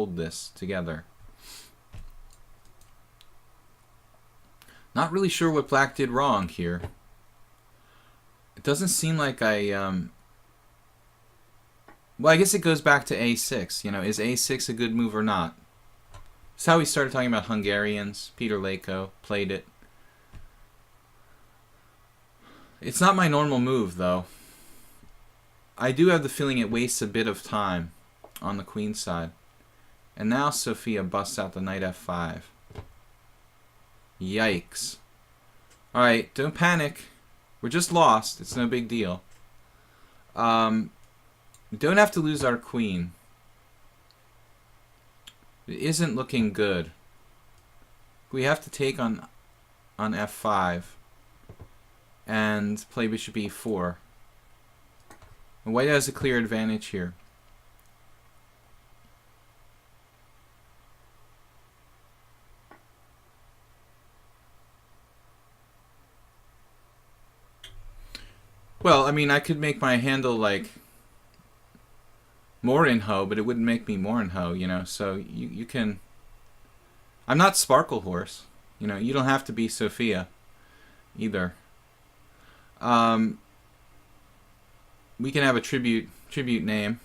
hold this together. Not really sure what black did wrong here. It doesn't seem like I... Well, I guess it goes back to a6. You know, is a6 a good move or not? It's how we started talking about Hungarians. Peter Lako played it. It's not my normal move, though. I do have the feeling it wastes a bit of time on the queen side. And now Sophia busts out the knight f5. Yikes. Alright, don't panic. We're just lost. It's no big deal. We don't have to lose our queen. It isn't looking good. We have to take on f5 and play bishop e4. And white has a clear advantage here. Well, I mean, I could make my handle like more in ho, but it wouldn't make me more in ho, you know. So you can. I'm not Sparklehorse, you know. You don't have to be Sophia, either. We can have a tribute name.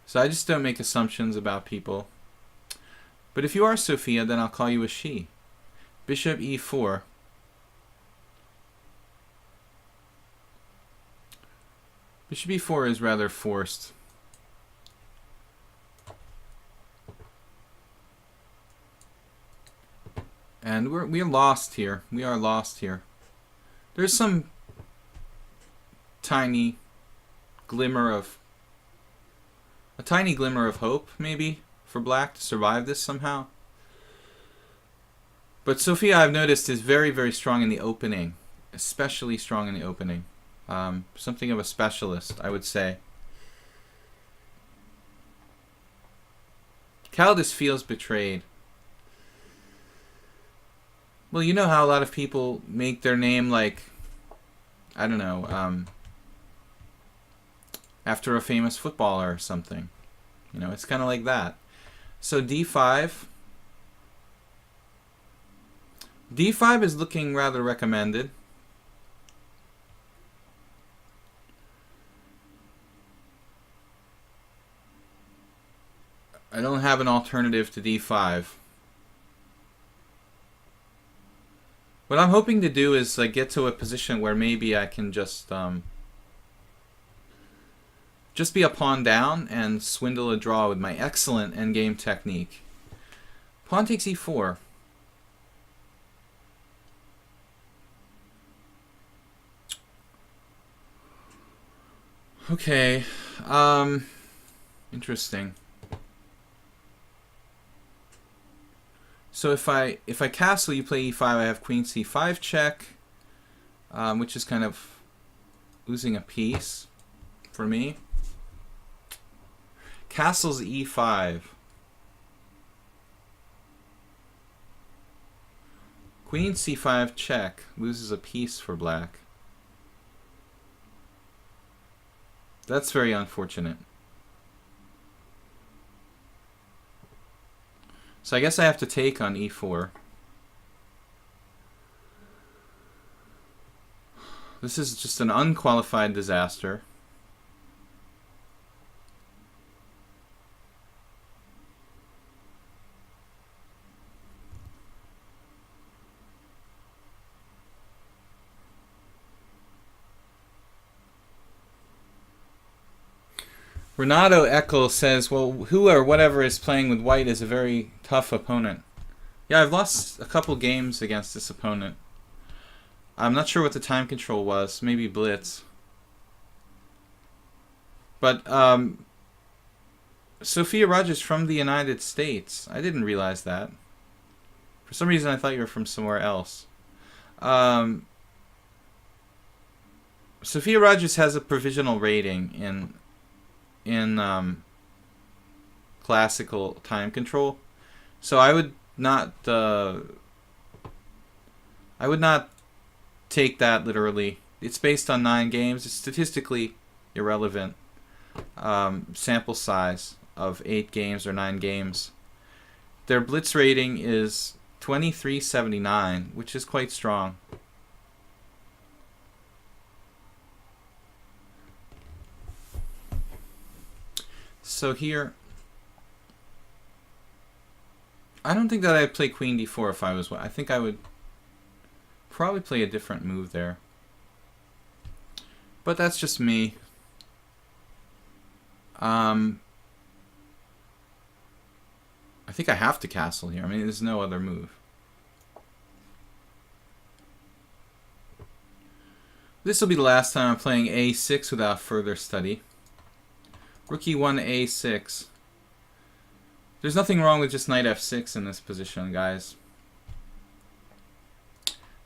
So I just don't make assumptions about people. But if you are Sophia, then I'll call you a she. Bishop e4. Bishop e4 is rather forced. And we're lost here. We are lost here. There's some tiny glimmer of hope, maybe, for black to survive this somehow. But Sophia, I've noticed, is very, very strong in the opening. Especially strong in the opening. Something of a specialist, I would say. Caldas feels betrayed. Well, you know how a lot of people make their name like, I don't know, after a famous footballer or something. You know, it's kind of like that. So d5. d5 is looking rather recommended. I don't have an alternative to d5. What I'm hoping to do is like get to a position where maybe I can just be a pawn down and swindle a draw with my excellent endgame technique. Pawn takes e4. Okay. Interesting. So if I castle, you play e5, I have queen c5 check, which is kind of losing a piece for me. Castles e5. Queen c5 check loses a piece for black. That's very unfortunate. So I guess I have to take on e4. This is just an unqualified disaster. Renato Eckel says, well, who or whatever is playing with white is a very tough opponent. Yeah, I've lost a couple games against this opponent. I'm not sure what the time control was. Maybe blitz. But Sophia Rogers from the United States. I didn't realize that. For some reason I thought you were from somewhere else. Sophia Rogers has a provisional rating in classical time control, so I would not take that literally. It's based on 9 games. It's statistically irrelevant. Sample size of 8 games or 9 games. Their blitz rating is 2379, which is quite strong. So here, I don't think that I'd play queen d4 if I was white. I think I would probably play a different move there. But that's just me. I think I have to castle here. I mean, there's no other move. This will be the last time I'm playing a6 without further study. Rook e1, a6. There's nothing wrong with just knight f6 in this position, guys.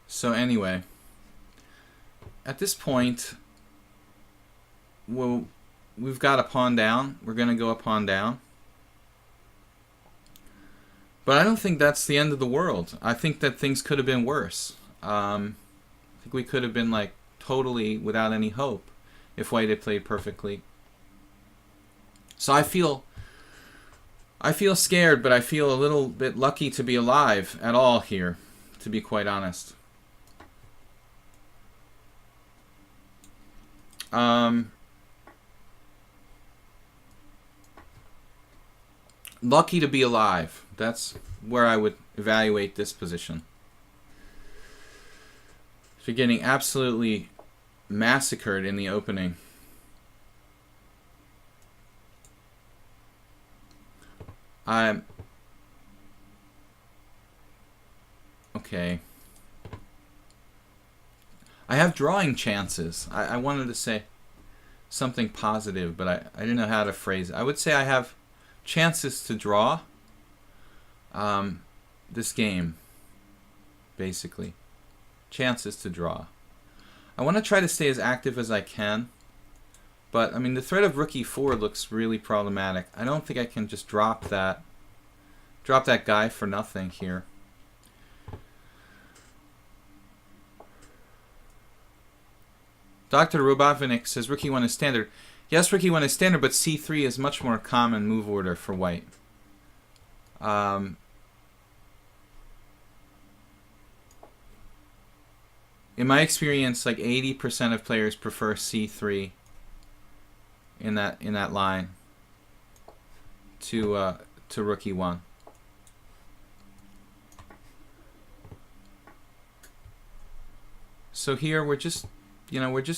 So anyway, at this point, we've got a pawn down. We're going to go a pawn down. But I don't think that's the end of the world. I think that things could have been worse. I think we could have been like totally without any hope if white had played perfectly. So I feel scared, but I feel a little bit lucky to be alive at all here, to be quite honest. Lucky to be alive. That's where I would evaluate this position. So you're getting absolutely massacred in the opening. Okay. I have drawing chances. I wanted to say something positive, but I didn't know how to phrase it. I would say I have chances to draw this game, basically. Chances to draw. I want to try to stay as active as I can, but I mean the threat of rook e4 looks really problematic. I don't think I can just drop that guy for nothing here. Dr. Robotnik says rook e1 is standard. Yes, rook e1 is standard, but c3 is much more common move order for white. In my experience, like 80% of players prefer c3 in that line to rook e1. So here we're just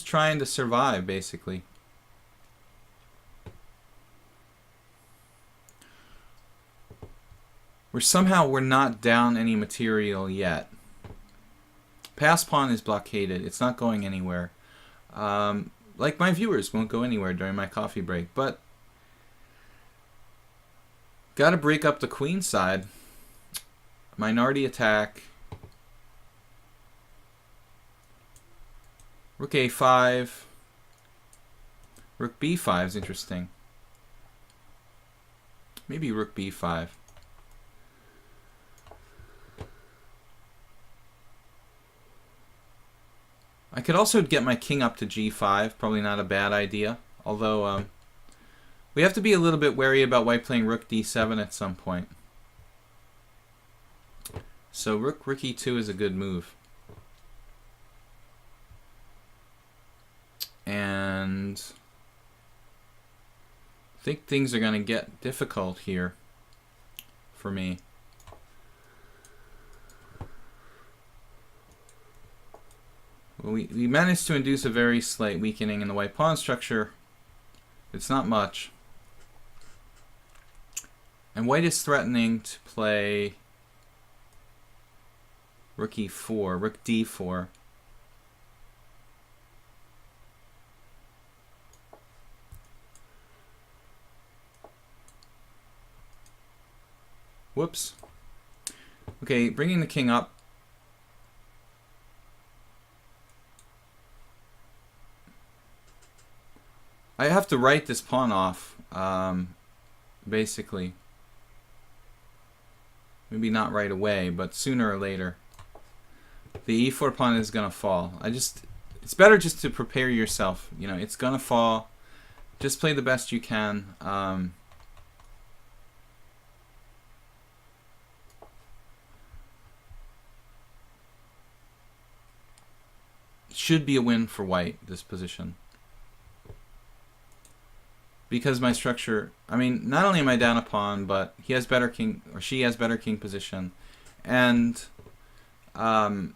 trying to survive, basically. We're not down any material yet. Pass pawn is blockaded. It's not going anywhere. Like my viewers won't go anywhere during my coffee break. But got to break up the queen side. Minority attack. Rook a5. Rook b5 is interesting. Maybe rook b5. I could also get my king up to g5. Probably not a bad idea. Although we have to be a little bit wary about white playing rook d7 at some point. So rook e2 is a good move. And I think things are going to get difficult here for me. Well, we managed to induce a very slight weakening in the white pawn structure. It's not much. And white is threatening to play rook e4, rook d4. Whoops. Okay, bringing the king up. I have to write this pawn off, basically. Maybe not right away, but sooner or later. The e4 pawn is going to fall. It's better just to prepare yourself. You know, it's going to fall. Just play the best you can. should be a win for white, this position. Because my structure, I mean, not only am I down a pawn, but he has better king, or she has better king position. And I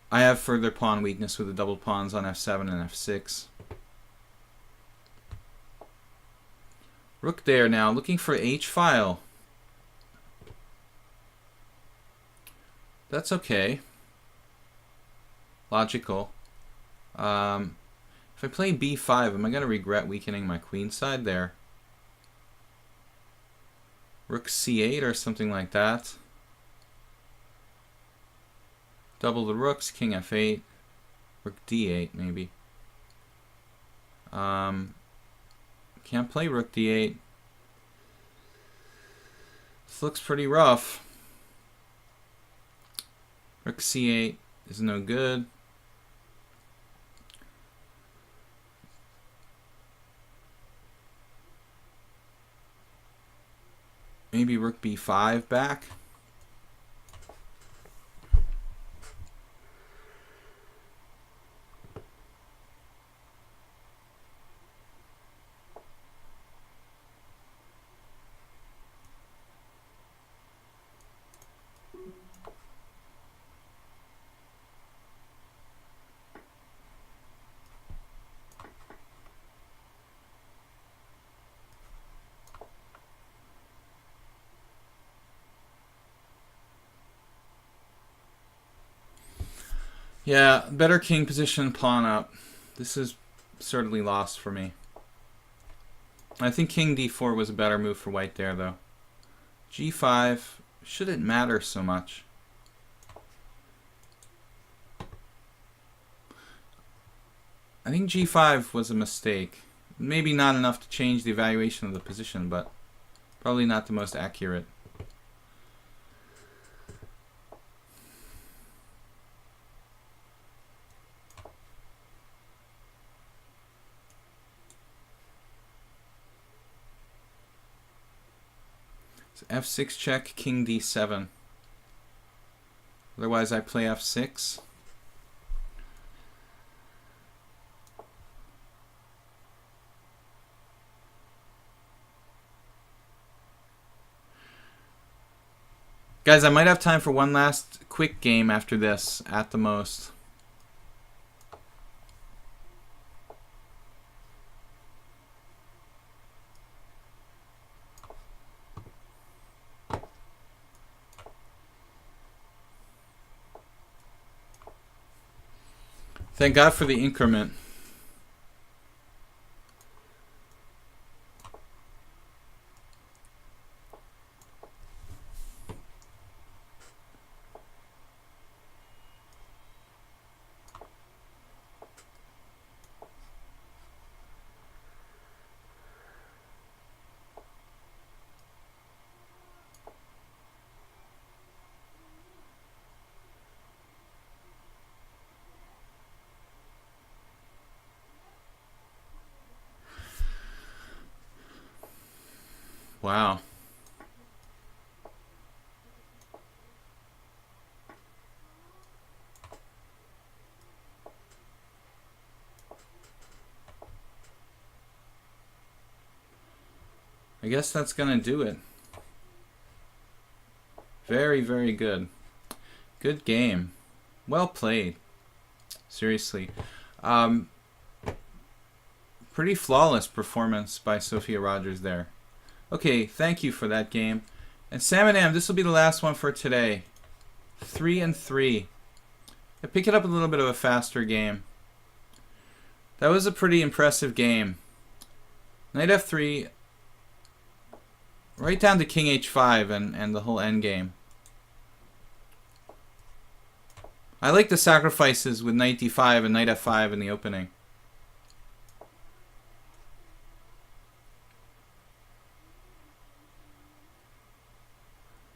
have further pawn weakness with the double pawns on f7 and f6. Rook there now, looking for h-file. That's okay. Logical. If I play b5, am I going to regret weakening my queen side there? Rook c8 or something like that. Double the rooks, king f8. Rook d8 maybe. Can't play rook d8. This looks pretty rough. Rook c8 is no good. Maybe rook b5 back. Yeah, better king position, pawn up. This is certainly lost for me. I think king d4 was a better move for white there, though. g5 shouldn't matter so much. I think g5 was a mistake. Maybe not enough to change the evaluation of the position, but probably not the most accurate. F6 check, king d7. Otherwise I play f6. Guys, I might have time for one last quick game after this, at the most. Thank God for the increment. Wow. I guess that's gonna do it. Very, very good. Good game. Well played. Seriously. Pretty flawless performance by Sophia Rogers there. Okay, thank you for that game. And Sam and Am, this will be the last one for today. 3-3. I pick it up a little bit of a faster game. That was a pretty impressive game. Knight f3, right down to king h5 and the whole endgame. I like the sacrifices with knight d5 and knight f5 in the opening.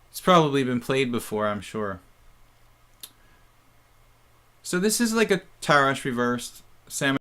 It's probably been played before, I'm sure. So this is like a Tarash reversed. Sam